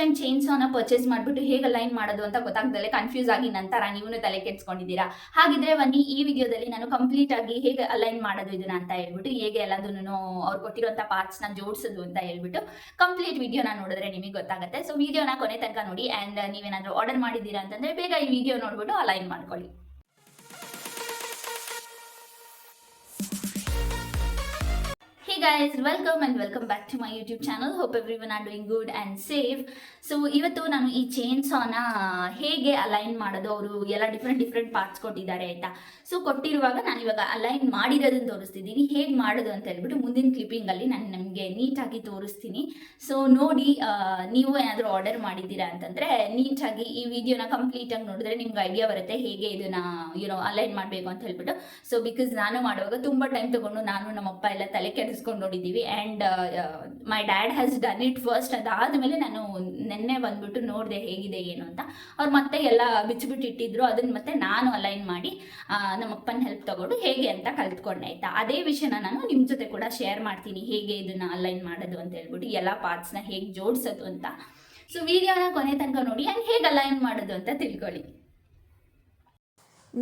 Time ಚೈನ್ಸಾನ purchase ಮಾಡಿಬಿಟ್ಟು ಹೇಗೆ align ಮಾಡೋದು ಅಂತ ಗೊತ್ತಾಗ್ದಲೆ ಕನ್ಫ್ಯೂಸ್ ಆಗಿ ನಂತರ ನೀವು ತಲೆ ಕೆಡ್ಸ್ಕೊಂಡಿದ್ದೀರಾ. ಹಾಗಿದ್ರೆ ಬನ್ನಿ ಈ ವಿಡಿಯೋದಲ್ಲಿ ನಾನು ಕಂಪ್ಲೀಟ್ ಆಗಿ ಹೇಗೆ ಅಲೈನ್ ಮಾಡೋದು ಇದನ್ನ ಅಂತ ಹೇಳ್ಬಿಟ್ಟು, ಹೇಗೆ ಎಲ್ಲದನ್ನು ಅವ್ರು ಕೊಟ್ಟಿರುವಂಥ ಪಾರ್ಟ್ಸ್ನ ಜೋಡಿಸೋದು ಅಂತ ಹೇಳ್ಬಿಟ್ಟು ಕಂಪ್ಲೀಟ್ ವಿಡಿಯೋನ ನೋಡಿದ್ರೆ ನಿಮಗೆ ಗೊತ್ತಾಗುತ್ತೆ. ಸೊ ವಿಡಿಯೋನ ಕೊನೆ ತನಕ ನೋಡಿ. ಆ್ಯಂಡ್ ನೀವೇನಾದರೂ ಆರ್ಡರ್ ಮಾಡಿದ್ದೀರಾ ಅಂತಂದರೆ ಬೇಗ ಈ ವಿಡಿಯೋ ನೋಡ್ಬಿಟ್ಟು ಅಲೈನ್ ಮಾಡ್ಕೊಳ್ಳಿ. Hey guys, welcome and welcome back to my YouTube channel. Hope everyone are doing good and safe. So ಇವತ್ತು ನಾನು ಈ ಚೈನ್ಸಾನ ಹೇಗೆ ಅಲೈನ್ ಮಾಡೋದು, ಅವರು ಎಲ್ಲ ಡಿಫ್ರೆಂಟ್ ಪಾರ್ಟ್ಸ್ ಕೊಟ್ಟಿದ್ದಾರೆ ಆಯಿತಾ. ಸೊ ಕೊಟ್ಟಿರುವಾಗ ನಾನು ಇವಾಗ ಅಲೈನ್ ಮಾಡಿರೋದನ್ನು ತೋರಿಸ್ತಿದ್ದೀನಿ. ಹೇಗೆ ಮಾಡೋದು ಅಂತ ಹೇಳ್ಬಿಟ್ಟು ಮುಂದಿನ ಕ್ಲಿಪ್ಪಿಂಗಲ್ಲಿ ನಾನು ನಿಮಗೆ ನೀಟಾಗಿ ತೋರಿಸ್ತೀನಿ. ಸೊ ನೋಡಿ, ನೀವು ಏನಾದರೂ ಆರ್ಡರ್ ಮಾಡಿದ್ದೀರಾ ಅಂತಂದರೆ ನೀಟಾಗಿ ಈ ವಿಡಿಯೋನ ಕಂಪ್ಲೀಟಾಗಿ ನೋಡಿದ್ರೆ ನಿಮ್ಗೆ ಐಡಿಯಾ ಬರುತ್ತೆ ಹೇಗೆ ಇದನ್ನು ಅಲೈನ್ ಮಾಡಬೇಕು ಅಂತ ಹೇಳ್ಬಿಟ್ಟು. ಸೊ ಬಿಕಾಸ್ ನಾನು ಮಾಡುವಾಗ ತುಂಬ ಟೈಮ್ ತೊಗೊಂಡು ನಾನು ನಮ್ಮಪ್ಪ ಎಲ್ಲ ತಲೆ ಕೆಡಿಸ್ಕೊಂಡು ನೋಡಿದ್ದೀವಿ. And my dad has done it first. ಅದಾದಮೇಲೆ ನಾನು ನೆನ್ನೆ ಬಂದ್ಬಿಟ್ಟು ನೋಡಿದೆ ಹೇಗಿದೆ ಏನು ಅಂತ. ಅವ್ರು ಮತ್ತೆ ಎಲ್ಲ ಬಿಚ್ಚಿಬಿಟ್ಟು ಇಟ್ಟಿದ್ರು. ಅದನ್ನು ಮತ್ತೆ ನಾನು ಅಲೈನ್ ಮಾಡಿ ನಮ್ಮಪ್ಪನ ಹೆಲ್ಪ್ ತಗೊಂಡು ಹೇಗೆ ಅಂತ ಕಲ್ತ್ಕೊಂಡೆ ಆಯ್ತಾ. ಅದೇ ವಿಷಯನ ನಾನು ನಿಮ್ಮ ಜೊತೆ ಕೂಡ ಶೇರ್ ಮಾಡ್ತೀನಿ, ಹೇಗೆ ಇದನ್ನು ಅಲೈನ್ ಮಾಡೋದು ಅಂತ ಹೇಳ್ಬಿಟ್ಟು, ಎಲ್ಲ ಪಾರ್ಟ್ಸ್ನ ಹೇಗೆ ಜೋಡಿಸೋದು ಅಂತ. ಸೊ ವಿಡಿಯೋನ ಕೊನೆ ತನಕ ನೋಡಿ ಆ್ಯಂಡ್ ಹೇಗೆ ಅಲೈನ್ ಮಾಡೋದು ಅಂತ ತಿಳ್ಕೊಳ್ಳಿ.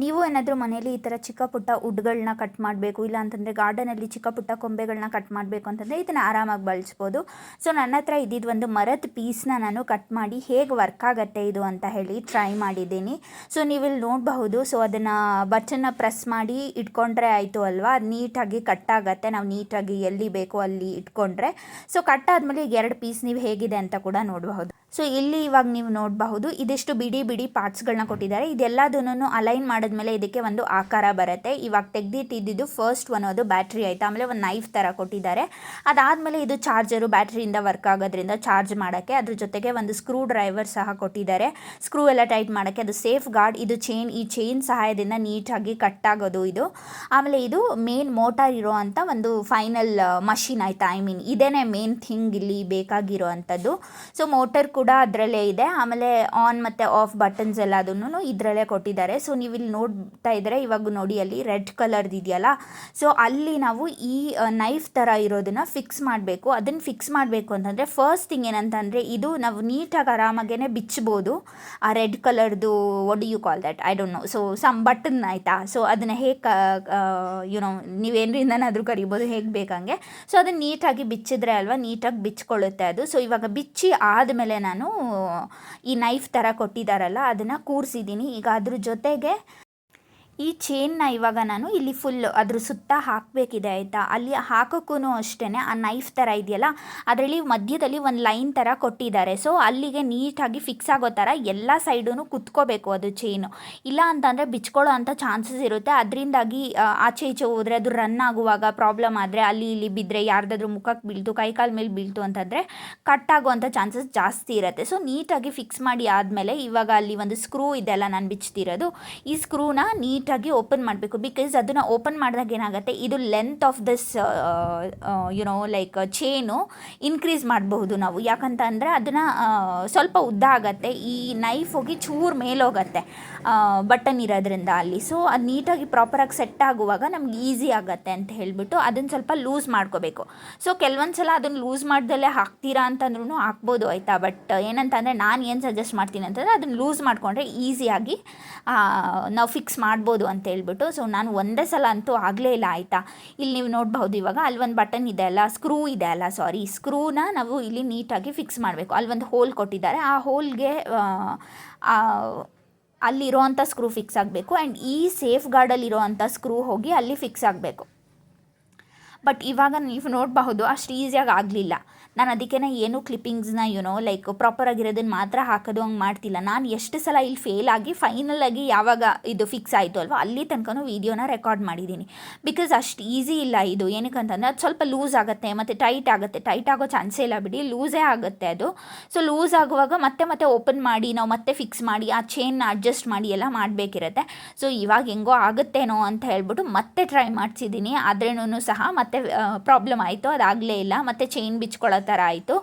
ನೀವು ಏನಾದರೂ ಮನೇಲಿ ಈ ಥರ ಚಿಕ್ಕ ಪುಟ್ಟ ವುಡ್ಗಳನ್ನ ಕಟ್ ಮಾಡಬೇಕು, ಇಲ್ಲ ಅಂತಂದರೆ ಗಾರ್ಡನಲ್ಲಿ ಚಿಕ್ಕ ಪುಟ್ಟ ಕೊಂಬೆಗಳನ್ನ ಕಟ್ ಮಾಡಬೇಕು ಅಂತಂದರೆ ಇದನ್ನು ಆರಾಮಾಗಿ ಬಳಸ್ಬೋದು. ಸೊ ನನ್ನ ಹತ್ರ ಇದ್ದಿದ್ದು ಒಂದು ಮರದ ಪೀಸ್ನ ನಾನು ಕಟ್ ಮಾಡಿ ಹೇಗೆ ವರ್ಕ್ ಆಗುತ್ತೆ ಇದು ಅಂತ ಹೇಳಿ ಟ್ರೈ ಮಾಡಿದ್ದೀನಿ. ಸೊ ನೀವಿಲ್ಲಿ ನೋಡಬಹುದು. ಸೊ ಅದನ್ನು ಬಟನ್ನ ಪ್ರೆಸ್ ಮಾಡಿ ಇಟ್ಕೊಂಡ್ರೆ ಆಯಿತು ಅಲ್ವಾ, ಅದು ನೀಟಾಗಿ ಕಟ್ ಆಗುತ್ತೆ. ನಾವು ನೀಟಾಗಿ ಎಲ್ಲಿ ಬೇಕೋ ಅಲ್ಲಿ ಇಟ್ಕೊಂಡ್ರೆ. ಸೊ ಕಟ್ ಆದಮೇಲೆ ಈಗ 2 ಪೀಸ್ ನೀವು ಹೇಗಿದೆ ಅಂತ ಕೂಡ ನೋಡಬಹುದು. ಸೊ ಇಲ್ಲಿ ಇವಾಗ ನೀವು ನೋಡಬಹುದು, ಇದಿಷ್ಟು ಬಿಡಿ ಪಾರ್ಟ್ಸ್ಗಳನ್ನ ಕೊಟ್ಟಿದ್ದಾರೆ. ಇದೆಲ್ಲದನ್ನು ಅಲೈನ್ ಮಾಡಿದ್ಮೇಲೆ ಇದಕ್ಕೆ ಒಂದು ಆಕಾರ ಬರುತ್ತೆ. ಇವಾಗ ತೆಗೆದಿಟ್ಟಿದ್ದು ಫಸ್ಟ್ ಅದು ಬ್ಯಾಟ್ರಿ ಆಯಿತು. ಆಮೇಲೆ ಒಂದು ನೈಫ್ ಥರ ಕೊಟ್ಟಿದ್ದಾರೆ. ಅದಾದಮೇಲೆ ಇದು ಚಾರ್ಜರು, ಬ್ಯಾಟ್ರಿಯಿಂದ ವರ್ಕ್ ಆಗೋದ್ರಿಂದ ಚಾರ್ಜ್ ಮಾಡೋಕ್ಕೆ. ಅದ್ರ ಜೊತೆಗೆ ಒಂದು ಸ್ಕ್ರೂ ಡ್ರೈವರ್ ಸಹ ಕೊಟ್ಟಿದ್ದಾರೆ, ಸ್ಕ್ರೂ ಎಲ್ಲ ಟೈಟ್ ಮಾಡೋಕ್ಕೆ. ಅದು ಸೇಫ್ ಗಾರ್ಡ್. ಇದು ಈ ಚೈನ್ ಸಹಾಯದಿಂದ ನೀಟಾಗಿ ಕಟ್ ಆಗೋದು ಇದು. ಆಮೇಲೆ ಇದು ಮೇನ್ ಮೋಟಾರ್ ಇರೋ ಅಂಥ ಒಂದು ಫೈನಲ್ ಮಷಿನ್ ಆಯಿತಾ. ಇದೇನೇ ಮೇನ್ ಥಿಂಗ್ ಇಲ್ಲಿ ಬೇಕಾಗಿರೋ ಅಂಥದ್ದು. ಸೊ ಮೋಟರ್ ಕೂಡ ಅದರಲ್ಲೇ ಇದೆ. ಆಮೇಲೆ ಆನ್ ಮತ್ತು ಆಫ್ ಬಟನ್ಸ್ ಎಲ್ಲದನ್ನು ಇದರಲ್ಲೇ ಕೊಟ್ಟಿದ್ದಾರೆ. ಸೊ ನೀವು ಇಲ್ಲಿ ನೋಡ್ತಾ ಇದ್ದರೆ ಇವಾಗ ನೋಡಿ ಅಲ್ಲಿ ರೆಡ್ ಕಲರ್ದು ಇದೆಯಲ್ಲ. ಸೊ ಅಲ್ಲಿ ನಾವು ಈ ನೈಫ್ ಥರ ಇರೋದನ್ನು ಫಿಕ್ಸ್ ಮಾಡಬೇಕು. ಅದನ್ನು ಫಿಕ್ಸ್ ಮಾಡಬೇಕು ಅಂತಂದರೆ ಫಸ್ಟ್ ಥಿಂಗ್ ಏನಂತಂದರೆ, ಇದು ನಾವು ನೀಟಾಗಿ ಆರಾಮಾಗೇ ಬಿಚ್ಚಬೋದು ಆ ರೆಡ್ ಕಲರ್ದು. What do you call that, I don't know. So some button ಆಯಿತಾ. ಸೊ ಅದನ್ನು ಹೇಗೆ ನೀವೇನರಿಂದನಾದರೂ ಕರಿಬೋದು, ಹೇಗೆ ಬೇಕಂಗೆ. ಸೊ ಅದನ್ನು ನೀಟಾಗಿ ಬಿಚ್ಚಿದ್ರೆ ಅಲ್ವಾ ನೀಟಾಗಿ ಬಿಚ್ಕೊಳ್ಳುತ್ತೆ ಅದು. ಸೊ ಇವಾಗ ಬಿಚ್ಚಿ ಆದಮೇಲೆ ನಾನು ಈ ನೈಫ್ ಥರ ಕೊಟ್ಟಿದ್ದಾರಲ್ಲ ಅದನ್ನು ಕೂರಿಸಿದ್ದೀನಿ. ಈಗ ಅದ್ರ ಜೊತೆಗೆ ಈ ಚೈನ್ನ ಇವಾಗ ನಾನು ಇಲ್ಲಿ ಫುಲ್ ಅದ್ರ ಸುತ್ತ ಹಾಕಬೇಕಿದೆ ಆಯಿತಾ. ಅಲ್ಲಿ ಹಾಕೋಕ್ಕೂ ಅಷ್ಟೇ ಆ ನೈಫ್ ಥರ ಇದೆಯಲ್ಲ ಅದರಲ್ಲಿ ಮಧ್ಯದಲ್ಲಿ ಒಂದು ಲೈನ್ ಥರ ಕೊಟ್ಟಿದ್ದಾರೆ. ಸೊ ಅಲ್ಲಿಗೆ ನೀಟಾಗಿ ಫಿಕ್ಸ್ ಆಗೋ ಥರ ಎಲ್ಲ ಸೈಡೂ ಕುತ್ಕೋಬೇಕು ಅದು ಚೈನು. ಇಲ್ಲ ಅಂತಂದರೆ ಬಿಚ್ಕೊಳ್ಳೋ ಅಂಥ ಚಾನ್ಸಸ್ ಇರುತ್ತೆ. ಅದರಿಂದಾಗಿ ಆಚೆ ಈಚೆ ಹೋದರೆ ಅದು ರನ್ ಆಗುವಾಗ ಪ್ರಾಬ್ಲಮ್ ಆದರೆ, ಅಲ್ಲಿ ಇಲ್ಲಿ ಬಿದ್ದರೆ, ಯಾರ್ದಾದ್ರೂ ಮುಖಕ್ಕೆ ಬೀಳ್ತು, ಕೈಕಾಲ ಮೇಲೆ ಬೀಳ್ತು ಅಂತಂದರೆ ಕಟ್ ಆಗುವಂಥ ಚಾನ್ಸಸ್ ಜಾಸ್ತಿ ಇರುತ್ತೆ. ಸೊ ನೀಟಾಗಿ ಫಿಕ್ಸ್ ಮಾಡಿ ಆದಮೇಲೆ ಇವಾಗ ಅಲ್ಲಿ ಒಂದು ಸ್ಕ್ರೂ ಇದೆಲ್ಲ ನಾನು ಬಿಚ್ತಿರೋದು, ಈ ಸ್ಕ್ರೂನ ನೀಟಾಗಿ ಓಪನ್ ಮಾಡಬೇಕು. ಬಿಕಾಸ್ ಅದನ್ನು ಓಪನ್ ಮಾಡಿದಾಗ ಏನಾಗುತ್ತೆ, ಇದು length of this like chain increase ಮಾಡಬಹುದು ನಾವು. ಯಾಕಂತ ಅಂದರೆ ಅದನ್ನು ಸ್ವಲ್ಪ ಉದ್ದ ಆಗುತ್ತೆ. ಈ ನೈಫ್ ಹೋಗಿ ಚೂರು ಮೇಲೋಗುತ್ತೆ ಬಟನ್ ಇರೋದ್ರಿಂದ ಅಲ್ಲಿ. ಸೊ ಅದು ನೀಟಾಗಿ ಪ್ರಾಪರಾಗಿ ಸೆಟ್ ಆಗುವಾಗ ನಮ್ಗೆ ಈಸಿ ಆಗುತ್ತೆ ಅಂತ ಹೇಳಿಬಿಟ್ಟು ಅದನ್ನು ಸ್ವಲ್ಪ ಲೂಸ್ ಮಾಡ್ಕೋಬೇಕು. ಸೊ ಕೆಲವೊಂದು ಸಲ ಅದನ್ನು ಲೂಸ್ ಮಾಡ್ದಲ್ಲೇ ಹಾಕ್ತೀರಾ ಅಂತಂದ್ರೂ ಹಾಕ್ಬೋದು ಆಯಿತಾ. ಬಟ್ ಏನಂತಂದರೆ ನಾನು ಏನು ಸಜೆಸ್ಟ್ ಮಾಡ್ತೀನಿ ಅಂತಂದರೆ ಅದನ್ನು ಲೂಸ್ ಮಾಡಿಕೊಂಡ್ರೆ ಈಸಿಯಾಗಿ ನಾವು ಫಿಕ್ಸ್ ಮಾಡ್ಬೋದು ಅಂತ ಹೇಳ್ಬಿಟ್ಟು. ಸೊ ನಾನು ಒಂದೇ ಸಲ ಅಂತೂ ಆಗಲೇ ಇಲ್ಲ ಆಯಿತಾ. ಇಲ್ಲಿ ನೀವು ನೋಡಬಹುದು ಇವಾಗ ಅಲ್ಲಿ ಒಂದು ಬಟನ್ ಇದೆ ಅಲ್ಲ, ಸ್ಕ್ರೂನ ನಾವು ಇಲ್ಲಿ ನೀಟಾಗಿ ಫಿಕ್ಸ್ ಮಾಡಬೇಕು. ಅಲ್ಲೊಂದು ಹೋಲ್ ಕೊಟ್ಟಿದ್ದಾರೆ, ಆ ಹೋಲ್ಗೆ ಅಲ್ಲಿರೋವಂಥ ಸ್ಕ್ರೂ ಫಿಕ್ಸ್ ಆಗಬೇಕು. ಆ್ಯಂಡ್ ಈ ಸೇಫ್ ಗಾರ್ಡಲ್ಲಿರೋ ಅಂಥ ಸ್ಕ್ರೂ ಹೋಗಿ ಅಲ್ಲಿ ಫಿಕ್ಸ್ ಆಗಬೇಕು. ಬಟ್ ಇವಾಗ ನೀವು ನೋಡಬಹುದು ಅಷ್ಟು ಈಸಿಯಾಗಿ ಆಗಲಿಲ್ಲ. ನಾನು ಅದಕ್ಕೇ ಏನು ಕ್ಲಿಪ್ಪಿಂಗ್ಸ್ನ ಲೈಕ್ ಪ್ರಾಪರಾಗಿರೋದನ್ನು ಮಾತ್ರ ಹಾಕೋದು ಹಂಗೆ ಮಾಡ್ತಿಲ್ಲ. ನಾನು ಎಷ್ಟು ಸಲ ಇಲ್ಲಿ ಫೇಲ್ ಆಗಿ ಫೈನಲಾಗಿ ಯಾವಾಗ ಇದು ಫಿಕ್ಸ್ ಆಯಿತು ಅಲ್ವ ಅಲ್ಲಿ ತನಕ ವೀಡಿಯೋನ ರೆಕಾರ್ಡ್ ಮಾಡಿದ್ದೀನಿ. ಬಿಕಾಸ್ ಅಷ್ಟು ಈಸಿ ಇಲ್ಲ ಇದು. ಏನಕ್ಕಂತಂದರೆ ಅದು ಸ್ವಲ್ಪ ಲೂಸ್ ಆಗುತ್ತೆ ಮತ್ತು ಟೈಟ್ ಆಗುತ್ತೆ. ಟೈಟ್ ಆಗೋ ಚಾನ್ಸೇ ಇಲ್ಲ ಬಿಡಿ, ಲೂಸೇ ಆಗುತ್ತೆ ಅದು. ಸೊ ಲೂಸ್ ಆಗುವಾಗ ಮತ್ತೆ ಓಪನ್ ಮಾಡಿ ನಾವು ಮತ್ತೆ ಫಿಕ್ಸ್ ಮಾಡಿ ಆ ಚೈನ್ನ ಅಡ್ಜಸ್ಟ್ ಮಾಡಿ ಎಲ್ಲ ಮಾಡಬೇಕಿರುತ್ತೆ. ಸೊ ಇವಾಗ ಹೆಂಗೋ ಆಗುತ್ತೇನೋ ಅಂತ ಹೇಳ್ಬಿಟ್ಟು ಮತ್ತೆ ಟ್ರೈ ಮಾಡ್ತಿದ್ದೀನಿ. ಆದ್ರೇನೂ ಸಹ ಮತ್ತೆ ಮತ್ತೆ ಪ್ರಾಬ್ಲಮ್ ಆಯಿತು, ಅದಾಗಲೇ ಇಲ್ಲ, ಮತ್ತು ಚೈನ್ ಬಿಚ್ಕೊಳ್ಳೋ ಥರ ಆಯಿತು.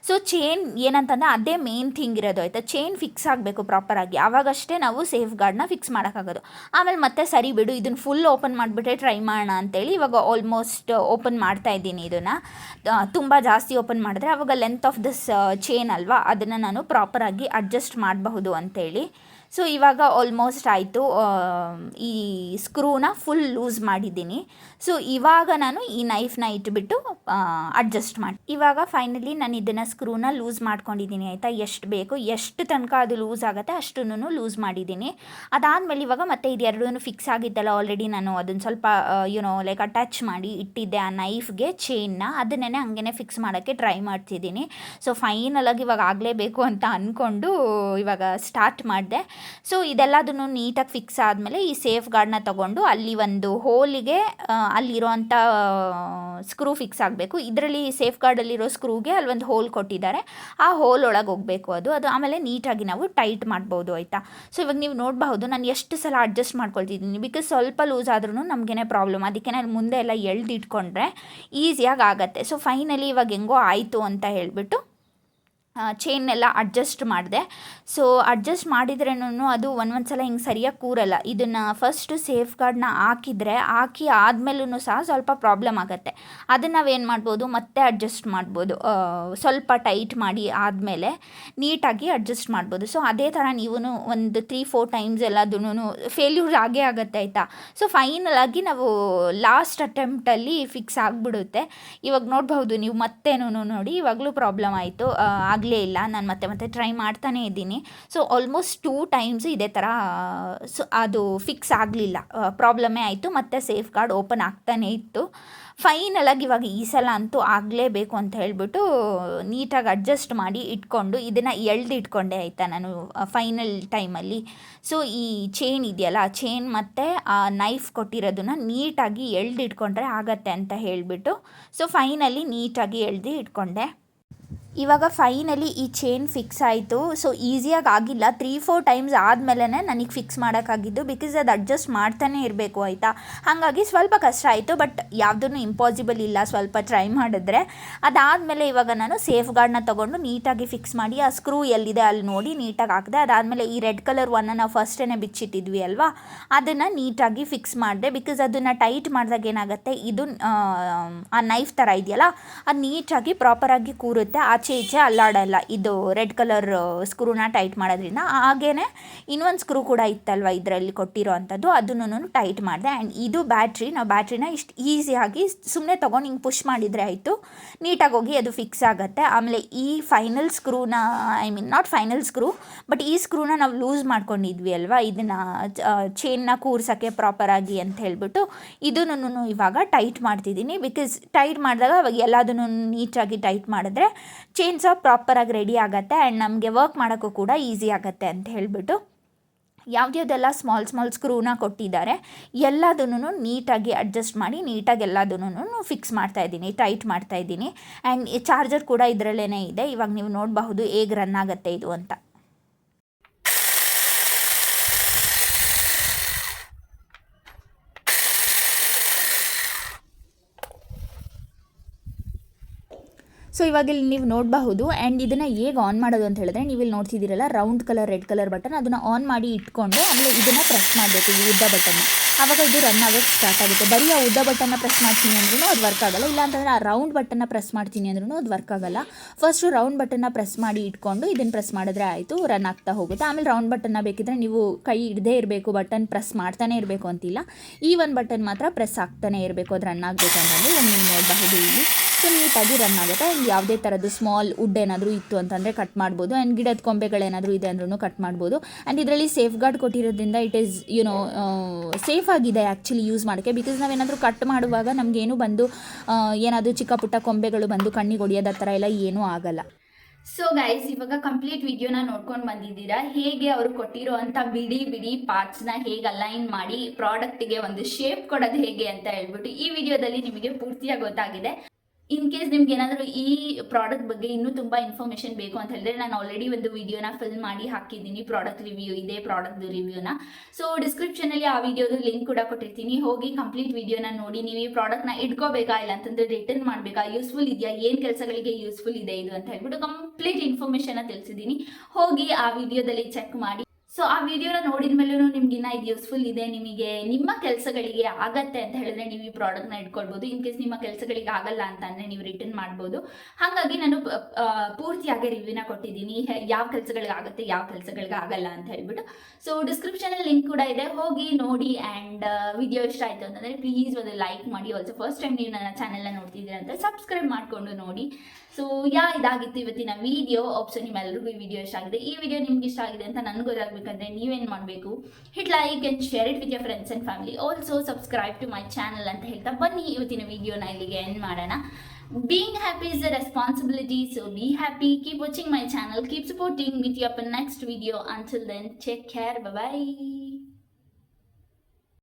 ಸೊ ಚೈನ್ ಏನಂತಂದರೆ ಅದೇ ಮೇನ್ ಥಿಂಗ್ ಇರೋದು ಆಯಿತಾ, ಚೈನ್ ಫಿಕ್ಸ್ ಆಗಬೇಕು ಪ್ರಾಪರಾಗಿ, ಆವಾಗಷ್ಟೇ ನಾವು ಸೇಫ್ ಗಾರ್ಡ್ನ ಫಿಕ್ಸ್ ಮಾಡೋಕ್ಕಾಗೋದು. ಆಮೇಲೆ ಮತ್ತೆ ಸರಿ ಬಿಡು ಇದನ್ನು ಫುಲ್ ಓಪನ್ ಮಾಡಿಬಿಟ್ಟೆ ಟ್ರೈ ಮಾಡೋಣ ಅಂತೇಳಿ ಇವಾಗ ಆಲ್ಮೋಸ್ಟ್ ಓಪನ್ ಮಾಡ್ತಾ ಇದ್ದೀನಿ. ಇದನ್ನು ತುಂಬ ಜಾಸ್ತಿ ಓಪನ್ ಮಾಡಿದ್ರೆ ಆವಾಗ ಲೆಂತ್ ಆಫ್ ದಿಸ್ ಚೈನ್ ಅಲ್ವಾ, ಅದನ್ನು ನಾನು ಪ್ರಾಪರಾಗಿ ಅಡ್ಜಸ್ಟ್ ಮಾಡಬಹುದು ಅಂತೇಳಿ. ಸೊ ಇವಾಗ ಆಲ್ಮೋಸ್ಟ್ ಆಯಿತು, ಈ ಸ್ಕ್ರೂನ ಫುಲ್ ಲೂಸ್ ಮಾಡಿದ್ದೀನಿ. ಸೊ ಇವಾಗ ನಾನು ಈ ನೈಫ್ನ ಇಟ್ಬಿಟ್ಟು ಅಡ್ಜಸ್ಟ್ ಮಾಡಿ, ಇವಾಗ ಫೈನಲಿ ನಾನು ಇದನ್ನು ಸ್ಕ್ರೂನ ಲೂಸ್ ಮಾಡ್ಕೊಂಡಿದ್ದೀನಿ ಆಯಿತಾ. ಎಷ್ಟು ಬೇಕು ಎಷ್ಟು ತನಕ ಅದು ಲೂಸ್ ಆಗುತ್ತೆ ಅಷ್ಟನ್ನು ಲೂಸ್ ಮಾಡಿದ್ದೀನಿ. ಅದಾದಮೇಲೆ ಇವಾಗ ಮತ್ತೆ ಇದು ಎರಡೂ ಫಿಕ್ಸ್ ಆಗಿದ್ದಲ್ಲ ಆಲ್ರೆಡಿ, ನಾನು ಅದನ್ನು ಸ್ವಲ್ಪ ಲೈಕ್ ಅಟ್ಯಾಚ್ ಮಾಡಿ ಇಟ್ಟಿದ್ದೆ ಆ ನೈಫ್ಗೆ ಚೈನ್ನ, ಅದನ್ನೇ ಹಂಗೆ ಫಿಕ್ಸ್ ಮಾಡೋಕ್ಕೆ ಟ್ರೈ ಮಾಡ್ತಿದ್ದೀನಿ. ಸೊ ಫೈನಲಾಗಿ ಇವಾಗ ಆಗಲೇಬೇಕು ಅಂತ ಅಂದ್ಕೊಂಡು ಇವಾಗ ಸ್ಟಾರ್ಟ್ ಮಾಡಿದೆ. ಸೊ ಇದೆಲ್ಲದನ್ನು ನೀಟಾಗಿ ಫಿಕ್ಸ್ ಆದಮೇಲೆ ಈ ಸೇಫ್ ಗಾರ್ಡ್ನ ತೊಗೊಂಡು ಅಲ್ಲಿ ಒಂದು ಹೋಲಿಗೆ ಅಲ್ಲಿರೋಂಥ ಸ್ಕ್ರೂ ಫಿಕ್ಸ್ ಆಗಬೇಕು. ಇದರಲ್ಲಿ ಸೇಫ್ ಗಾರ್ಡಲ್ಲಿರೋ ಸ್ಕ್ರೂಗೆ ಅಲ್ಲೊಂದು ಹೋಲ್ ಕೊಟ್ಟಿದ್ದಾರೆ, ಆ ಹೋಲ್ ಒಳಗೆ ಹೋಗಬೇಕು ಅದು ಆಮೇಲೆ ನೀಟಾಗಿ ನಾವು ಟೈಟ್ ಮಾಡ್ಬೋದು ಆಯಿತಾ. ಸೊ ಇವಾಗ ನೀವು ನೋಡಬಹುದು ನಾನು ಎಷ್ಟು ಸಲ ಅಡ್ಜಸ್ಟ್ ಮಾಡ್ಕೊಳ್ತಿದ್ದೀನಿ, ಬಿಕಾಸ್ ಸ್ವಲ್ಪ ಲೂಸ್ ಆದ್ರೂ ನಮಗೇನೆ ಪ್ರಾಬ್ಲಮ್, ಅದಕ್ಕೆ ನಾನು ಮುಂದೆ ಎಲ್ಲ ಎಳ್ದಿಟ್ಕೊಂಡ್ರೆ ಈಸಿಯಾಗಿ ಆಗುತ್ತೆ. ಸೊ ಫೈನಲಿ ಇವಾಗ ಹೆಂಗೋ ಆಯಿತು ಅಂತ ಹೇಳಿಬಿಟ್ಟು ಚೈನೆಲ್ಲ ಅಡ್ಜಸ್ಟ್ ಮಾಡಿದೆ. ಸೊ ಅಡ್ಜಸ್ಟ್ ಮಾಡಿದ್ರೇನು ಅದು ಒಂದೊಂದು ಸಲ ಹಿಂಗೆ ಸರಿಯಾಗಿ ಕೂರಲ್ಲ. ಇದನ್ನು ಫಸ್ಟು ಸೇಫ್ ಗಾರ್ಡ್ನ ಹಾಕಿ ಆದಮೇಲೂ ಸಹ ಸ್ವಲ್ಪ ಪ್ರಾಬ್ಲಮ್ ಆಗುತ್ತೆ. ಅದನ್ನು ನಾವೇನು ಮಾಡ್ಬೋದು, ಮತ್ತೆ ಅಡ್ಜಸ್ಟ್ ಮಾಡ್ಬೋದು, ಸ್ವಲ್ಪ ಟೈಟ್ ಮಾಡಿ ಆದಮೇಲೆ ನೀಟಾಗಿ ಅಡ್ಜಸ್ಟ್ ಮಾಡ್ಬೋದು. ಸೊ ಅದೇ ಥರ ನೀವು ಒಂದು 3-4 ಟೈಮ್ಸ್ ಎಲ್ಲದೂ ಫೇಲ್ಯೂರ್ ಆಗೇ ಆಗುತ್ತೆ ಆಯಿತಾ. ಸೊ ಫೈನಲಾಗಿ ನಾವು ಲಾಸ್ಟ್ ಅಟೆಂಪ್ಟಲ್ಲಿ ಫಿಕ್ಸ್ ಆಗಿಬಿಡುತ್ತೆ. ಇವಾಗ ನೋಡ್ಬಹುದು ನೀವು ಮತ್ತೇನೂ ನೋಡಿ ಇವಾಗಲೂ ಪ್ರಾಬ್ಲಮ್ ಆಯಿತು, ಆಗಲೇ ಇಲ್ಲ. ನಾನು ಮತ್ತೆ ಟ್ರೈ ಮಾಡ್ತಾನೇ ಇದ್ದೀನಿ. ಸೊ ಆಲ್ಮೋಸ್ಟ್ 2 ಟೈಮ್ಸ್ ಇದೇ ಥರ ಸೊ ಅದು ಫಿಕ್ಸ್ ಆಗಲಿಲ್ಲ, ಪ್ರಾಬ್ಲಮ್ಮೇ ಆಯಿತು, ಮತ್ತು ಸೇಫ್ ಗಾರ್ಡ್ ಓಪನ್ ಆಗ್ತಾನೇ ಇತ್ತು. ಫೈನಲಾಗಿ ಇವಾಗ ಈ ಸಲ ಅಂತೂ ಆಗಲೇಬೇಕು ಅಂತ ಹೇಳಿಬಿಟ್ಟು ನೀಟಾಗಿ ಅಡ್ಜಸ್ಟ್ ಮಾಡಿ ಇಟ್ಕೊಂಡು ಇದನ್ನು ಇಟ್ಕೊಂಡೆ ಆಯಿತಾ ನಾನು ಫೈನಲ್ ಟೈಮಲ್ಲಿ. ಸೊ ಈ ಚೈನ್ ಇದೆಯಲ್ಲ, ಆ ಚೈನ್ ಮತ್ತು ಆ ನೈಫ್ ಕೊಟ್ಟಿರೋದನ್ನ ನೀಟಾಗಿ ಇಟ್ಕೊಂಡ್ರೆ ಆಗತ್ತೆ ಅಂತ ಹೇಳಿಬಿಟ್ಟು ಸೊ ಫೈನಲಿ ನೀಟಾಗಿ ಇಟ್ಕೊಂಡೆ. ಇವಾಗ ಫೈನಲಿ ಈ ಚೈನ್ ಫಿಕ್ಸ್ ಆಯಿತು. ಸೊ ಈಸಿಯಾಗಿ ಆಗಿಲ್ಲ, 3-4 ಟೈಮ್ಸ್ ಆದಮೇಲೆ ನನಗೆ ಫಿಕ್ಸ್ ಮಾಡೋಕ್ಕಾಗಿದ್ದು, ಬಿಕಾಸ್ ಅದು ಅಡ್ಜಸ್ಟ್ ಮಾಡ್ತಾನೆ ಇರಬೇಕು ಆಯಿತಾ. ಹಾಗಾಗಿ ಸ್ವಲ್ಪ ಕಷ್ಟ ಆಯಿತು, ಬಟ್ ಯಾವುದೂ ಇಂಪಾಸಿಬಲ್ ಇಲ್ಲ ಸ್ವಲ್ಪ ಟ್ರೈ ಮಾಡಿದ್ರೆ. ಅದಾದಮೇಲೆ ಇವಾಗ ನಾನು ಸೇಫ್ ಗಾರ್ಡ್ನ ತೊಗೊಂಡು ನೀಟಾಗಿ ಫಿಕ್ಸ್ ಮಾಡಿ ಆ ಸ್ಕ್ರೂ ಎಲ್ಲಿದೆ ಅಲ್ಲಿ ನೋಡಿ ನೀಟಾಗಿ ಹಾಕಿದೆ. ಅದಾದಮೇಲೆ ಈ ರೆಡ್ ಕಲರ್ ಒನ್ನ ನಾವು ಫಸ್ಟೇ ಬಿಚ್ಚಿಟ್ಟಿದ್ವಿ ಅಲ್ವಾ, ಅದನ್ನು ನೀಟಾಗಿ ಫಿಕ್ಸ್ ಮಾಡಿದೆ. ಬಿಕಾಸ್ ಅದನ್ನು ಟೈಟ್ ಮಾಡಿದಾಗ ಏನಾಗುತ್ತೆ, ಇದು ಆ ನೈಫ್ ಥರ ಇದೆಯಲ್ಲ ಅದು ನೀಟಾಗಿ ಪ್ರಾಪರಾಗಿ ಕೂರುತ್ತೆ, ಆಚೆ ಈಚೆ ಅಲ್ಲಾಡಲ್ಲ. ಇದು ರೆಡ್ ಕಲರ್ ಸ್ಕ್ರೂನ ಟೈಟ್ ಮಾಡೋದ್ರಿಂದ. ಹಾಗೇ ಇನ್ನೊಂದು ಸ್ಕ್ರೂ ಕೂಡ ಇತ್ತಲ್ವ ಇದರಲ್ಲಿ ಕೊಟ್ಟಿರೋ ಅಂಥದ್ದು, ಅದನ್ನು ಟೈಟ್ ಮಾಡಿದೆ. ಆ್ಯಂಡ್ ಇದು ನಾವು ಬ್ಯಾಟ್ರಿನ ಇಷ್ಟು ಈಸಿಯಾಗಿ ಸುಮ್ಮನೆ ತೊಗೊಂಡು ಹಿಂಗೆ ಪುಷ್ ಮಾಡಿದರೆ ಆಯಿತು, ನೀಟಾಗಿ ಹೋಗಿ ಅದು ಫಿಕ್ಸ್ ಆಗುತ್ತೆ. ಆಮೇಲೆ ಈ ಫೈನಲ್ ಸ್ಕ್ರೂನ ನಾಟ್ ಫೈನಲ್ ಸ್ಕ್ರೂ ಬಟ್ ಈ ಸ್ಕ್ರೂನ ನಾವು ಲೂಸ್ ಮಾಡ್ಕೊಂಡಿದ್ವಿ ಅಲ್ವಾ, ಇದನ್ನು ಚೈನ್ನ ಕೂರ್ಸೋಕ್ಕೆ ಪ್ರಾಪರಾಗಿ ಅಂತ ಹೇಳಿಬಿಟ್ಟು ಇದನ್ನು ಇವಾಗ ಟೈಟ್ ಮಾಡ್ತಿದ್ದೀನಿ. ಬಿಕಾಸ್ ಟೈಟ್ ಮಾಡಿದಾಗ ಅವಾಗ ಎಲ್ಲದನ್ನು ನೀಟಾಗಿ ಟೈಟ್ ಮಾಡಿದ್ರೆ ಚೈನ್ ಸಹ ಪ್ರಾಪರಾಗಿ ರೆಡಿ ಆಗುತ್ತೆ ಆ್ಯಂಡ್ ನಮಗೆ ವರ್ಕ್ ಮಾಡೋಕ್ಕೂ ಕೂಡ ಈಸಿ ಆಗುತ್ತೆ ಅಂತ ಹೇಳಿಬಿಟ್ಟು ಯಾವುದ್ಯಾವುದೆಲ್ಲ ಸ್ಮಾಲ್ ಸ್ಕ್ರೂನ ಕೊಟ್ಟಿದ್ದಾರೆ ಎಲ್ಲದನ್ನು ನೀಟಾಗಿ ಅಡ್ಜಸ್ಟ್ ಮಾಡಿ ನೀಟಾಗಿ ಎಲ್ಲದನ್ನು ಫಿಕ್ಸ್ ಮಾಡ್ತಾಯಿದ್ದೀನಿ, ಟೈಟ್ ಮಾಡ್ತಾಯಿದ್ದೀನಿ. ಆ್ಯಂಡ್ ಚಾರ್ಜರ್ ಕೂಡ ಇದರಲ್ಲೇ ಇದೆ. ಇವಾಗ ನೀವು ನೋಡಬಹುದು ಹೇಗೆ ರನ್ ಆಗುತ್ತೆ ಇದು ಅಂತ. ಸೊ ಇವಾಗ ಇಲ್ಲಿ ನೀವು ನೋಡಬಹುದು. ಆ್ಯಂಡ್ ಇದನ್ನು ಹೇಗೆ ಆನ್ ಮಾಡೋದು ಅಂತ ಹೇಳಿದ್ರೆ, ನೀವು ಇಲ್ಲಿ ನೋಡ್ತಿದ್ದೀರಲ್ಲ round colour red colour button, ಅದನ್ನು ಆನ್ ಮಾಡಿ ಇಟ್ಕೊಂಡು ಆಮೇಲೆ ಇದನ್ನು ಪ್ರೆಸ್ ಮಾಡಬೇಕು, ಈ ಉದ್ದ ಬಟನ್. ಆವಾಗ ಇದು ರನ್ ಆಗೋಕ್ಕೆ ಸ್ಟಾರ್ಟ್ ಆಗುತ್ತೆ. ಬರೀ ಆ ಉದ್ದ ಬಟನ್ನ ಪ್ರೆಸ್ ಮಾಡ್ತೀನಿ ಅಂದ್ರೂ ಅದು ವರ್ಕ್ ಆಗೋಲ್ಲ, ಇಲ್ಲಾಂತಂದರೆ ಆ ರೌಂಡ್ ಬಟನ್ನ ಪ್ರೆಸ್ ಮಾಡ್ತೀನಿ ಅಂದ್ರೂ ಅದು ವರ್ಕ್ ಆಗೋಲ್ಲ. ಫಸ್ಟು ರೌಂಡ್ ಬಟನ್ನ ಪ್ರೆಸ್ ಮಾಡಿ ಇಟ್ಕೊಂಡು ಇದನ್ನು ಪ್ರೆಸ್ ಮಾಡಿದ್ರೆ ಆಯಿತು, ರನ್ ಆಗ್ತಾ ಹೋಗುತ್ತೆ. ಆಮೇಲೆ ರೌಂಡ್ ಬಟನ್ನ ಬೇಕಿದ್ರೆ ನೀವು ಕೈ ಹಿಡ್ದೇ ಇರಬೇಕು, ಬಟನ್ ಪ್ರೆಸ್ ಮಾಡ್ತಾನೆ ಇರಬೇಕು ಅಂತಿಲ್ಲ, ಈ ಒಂದು ಬಟನ್ ಮಾತ್ರ ಪ್ರೆಸ್ ಆಗ್ತಾನೆ ಇರಬೇಕು, ಅದು ರನ್ ಆಗಬೇಕು ಅಂತಂದರೆ ನೀವು ನೋಡಬಹುದು ಇಲ್ಲಿ. ಸೊ ನೀಟಾಗಿ ರನ್ ಆಗುತ್ತೆ. ಆ್ಯಂಡ್ ಯಾವುದೇ ಥರದ್ದು ಸ್ಮಾಲ್ ವುಡ್ ಏನಾದರೂ ಇತ್ತು ಅಂತಂದರೆ ಕಟ್ ಮಾಡ್ಬೋದು. ಆ್ಯಂಡ್ ಗಿಡದ ಕೊಂಬೆಗಳೇನಾದರೂ ಇದೆ ಅಂದ್ರೂ ಕಟ್ ಮಾಡ್ಬೋದು. ಆ್ಯಂಡ್ ಇದರಲ್ಲಿ ಸೇಫ್ ಗಾರ್ಡ್ ಕೊಟ್ಟಿರೋದ್ರಿಂದ ಇಟ್ ಈಸ್ ಸೇಫ್ ಆಗಿದೆ ಆ್ಯಕ್ಚುಲಿ ಯೂಸ್ ಮಾಡೋಕ್ಕೆ. ಬಿಕಾಸ್ ನಾವೇನಾದರೂ ಕಟ್ ಮಾಡುವಾಗ ನಮಗೇನು ಬಂದು ಏನಾದರೂ ಚಿಕ್ಕ ಪುಟ್ಟ ಕೊಂಬೆಗಳು ಬಂದು ಕಣ್ಣಿಗೆ ಹೊಡೆಯೋದು ಆ ಥರ ಎಲ್ಲ ಏನೂ ಆಗಲ್ಲ. ಸೊ ಗೈಸ್, ಇವಾಗ ಕಂಪ್ಲೀಟ್ ವಿಡಿಯೋನ ನೋಡ್ಕೊಂಡು ಬಂದಿದ್ದೀರಾ. ಹೇಗೆ ಅವರು ಕೊಟ್ಟಿರೋ ಅಂತ ಬಿಡಿ ಪಾರ್ಟ್ಸ್ನ ಹೇಗೆ ಅಲೈನ್ ಮಾಡಿ ಪ್ರಾಡಕ್ಟಿಗೆ ಒಂದು ಶೇಪ್ ಕೊಡೋದು ಹೇಗೆ ಅಂತ ಹೇಳ್ಬಿಟ್ಟು ಈ ವಿಡಿಯೋದಲ್ಲಿ ನಿಮಗೆ ಪೂರ್ತಿಯಾಗಿ ಗೊತ್ತಾಗಿದೆ. ಇನ್ ಕೇಸ್ ನಿಮ್ಗೆ ಏನಾದರೂ ಈ ಪ್ರಾಡಕ್ಟ್ ಬಗ್ಗೆ ಇನ್ನೂ ತುಂಬ ಇನ್ಫಾರ್ಮೇಷನ್ ಬೇಕು ಅಂತ ಹೇಳಿದ್ರೆ ನಾನು ಆಲ್ರೆಡಿ ಒಂದು ವಿಡಿಯೋನ ಫಿಲ್ ಮಾಡಿ ಹಾಕಿದ್ದೀನಿ, ಪ್ರಾಡಕ್ಟ್ ರಿವ್ಯೂ ಇದೆ, ಪ್ರಾಡಕ್ಟ್ ರಿವ್ಯೂನ. ಸೊ ಡಿಸ್ಕ್ರಿಪ್ಷನಲ್ಲಿ ಆ ವಿಡಿಯೋದು ಲಿಂಕ್ ಕೂಡ ಕೊಟ್ಟಿರ್ತೀನಿ, ಹೋಗಿ ಕಂಪ್ಲೀಟ್ ವಿಡಿಯೋನ ನೋಡಿ. ನೀವು ಈ ಪ್ರಾಡಕ್ಟ್ನ ಇಟ್ಕೋಬೇಕಾ ಇಲ್ಲ ಅಂತಂದ್ರೆ ರಿಟರ್ನ್ ಮಾಡಬೇಕಾ, ಯೂಸ್ಫುಲ್ ಇದೆಯಾ, ಏನು ಕೆಲಸಗಳಿಗೆ ಯೂಸ್ಫುಲ್ ಇದೆ ಇದು ಅಂತ ಹೇಳ್ಬಿಟ್ಟು ಕಂಪ್ಲೀಟ್ ಇನ್ಫಾರ್ಮೇಷನ್ನ ತಿಳಿಸಿದ್ದೀನಿ. ಹೋಗಿ ಆ ವಿಡಿಯೋದಲ್ಲಿ ಚೆಕ್ ಮಾಡಿ. ಸೊ ಆ ವಿಡಿಯೋನ ನೋಡಿದ ಮೇಲೂ ನಿಮ್ಗಿನ್ನ ಇದು ಯೂಸ್ಫುಲ್ ಇದೆ, ನಿಮಗೆ ನಿಮ್ಮ ಕೆಲಸಗಳಿಗೆ ಆಗತ್ತೆ ಅಂತ ಹೇಳಿದ್ರೆ ನೀವು ಈ ಪ್ರಾಡಕ್ಟ್ನ ಇಟ್ಕೊಳ್ಬೋದು. ಇನ್ ಕೇಸ್ ನಿಮ್ಮ ಕೆಲಸಗಳಿಗೆ ಆಗಲ್ಲ ಅಂತ ಅಂದರೆ ನೀವು ರಿಟರ್ನ್ ಮಾಡ್ಬೋದು. ಹಾಗಾಗಿ ನಾನು ಪೂರ್ತಿಯಾಗಿ ರಿವ್ಯೂನ ಕೊಟ್ಟಿದ್ದೀನಿ, ಯಾವ ಕೆಲಸಗಳಿಗೆ ಆಗುತ್ತೆ ಯಾವ ಕೆಲಸಗಳಿಗೆ ಆಗಲ್ಲ ಅಂತ ಹೇಳ್ಬಿಟ್ಟು. ಸೊ ಡಿಸ್ಕ್ರಿಪ್ಷನಲ್ಲಿ ಲಿಂಕ್ ಕೂಡ ಇದೆ, ಹೋಗಿ ನೋಡಿ. ಆ್ಯಂಡ್ ವಿಡಿಯೋ ಇಷ್ಟ ಆಯಿತು ಅಂತಂದರೆ ಪ್ಲೀಸ್ ಒಂದು ಲೈಕ್ ಮಾಡಿ. ಆಲ್ಸೋ ಫಸ್ಟ್ ಟೈಮ್ ನೀವು ನನ್ನ ಚಾನೆಲ್ನ ನೋಡ್ತಿದ್ದೀರ ಅಂತ ಸಬ್ಸ್ಕ್ರೈಬ್ ಮಾಡಿಕೊಂಡು ನೋಡಿ. ಸೊ ಇದಾಗಿತ್ತು ಇವತ್ತಿನ ವಿಡಿಯೋ. ಆಪ್ಷೋ ನಿಮ್ಮೆಲ್ಲರಿಗೂ ಈ ವಿಡಿಯೋ ಇಷ್ಟ ಆಗಿದೆ. ಈ ವಿಡಿಯೋ ನಿಮ್ಗೆ ಇಷ್ಟ ಆಗಿದೆ ಅಂತ ನನಗೆ ಗೊತ್ತಾಗಬೇಕಂದ್ರೆ ನೀವೇನು ಮಾಡಬೇಕು, hit like and share it with your friends and family. Also subscribe to my channel ಅಂತ ಹೇಳ್ತಾ ಬನ್ನಿ ಇವತ್ತಿನ ವಿಡಿಯೋನ ಇಲ್ಲಿಗೆ ಎಂಡ್ ಮಾಡೋಣ. Being happy is a responsibility, so be happy. Keep watching my channel, keep supporting. Meet you up in next video. Until then, take care. Bye bye.